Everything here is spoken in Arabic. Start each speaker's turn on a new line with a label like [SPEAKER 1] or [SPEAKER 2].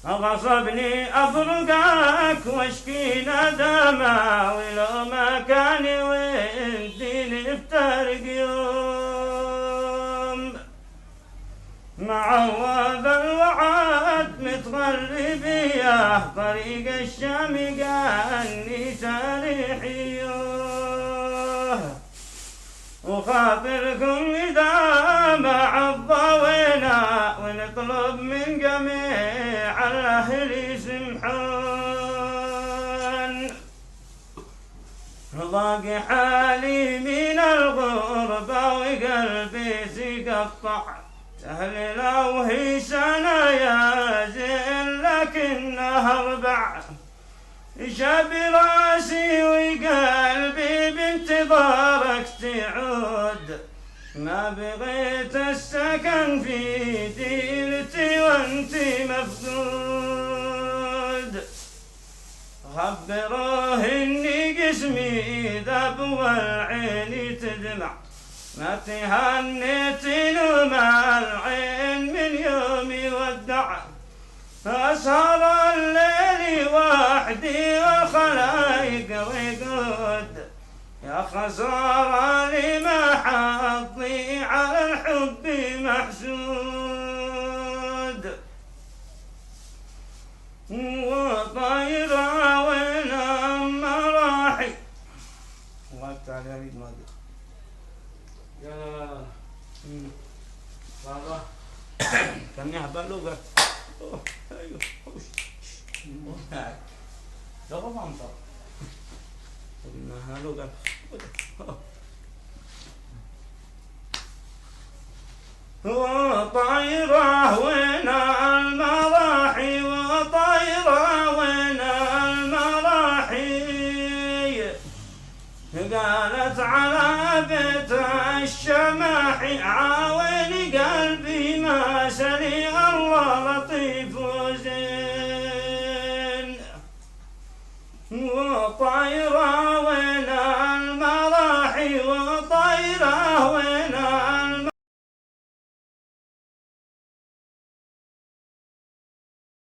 [SPEAKER 1] غصبني أفرقك واشكي ندما، ولو ما كان ودي نفترق يوم. معوض الوعد متغرب يا طريق الشام قالني تاريحيه، وخاطركم إذا ما عضونا ونطلب من جميع الأهل يسمحون. ضاق حالي من الغربة وقلبي سيقطع، تهلل وهي سنة يا زين لكنها أربع. شاب راسي وقلبي بانتظارك تعود، ما بغيت السكن في ديرتي وانتي مفقود. خبروه اني قسمي ذاب والعين تدمع، ما تهنيت نوما العين من يومي ودع. أسهر الليل وحدي والخلايق رقود، يا خسارة لي ما حظي على الحب محسود. وطيرة وين راحي الله تعالى يريد ما ادري
[SPEAKER 2] يا بابا
[SPEAKER 1] كم يهبلوا ايوه ده طبعا قلنا هلو قال وطيرة وين المراحي، وطيرة وين المراحي، قالت على بيت الشماحي عاوني قلبي ما سلي الله لطيف وزين. وطيرة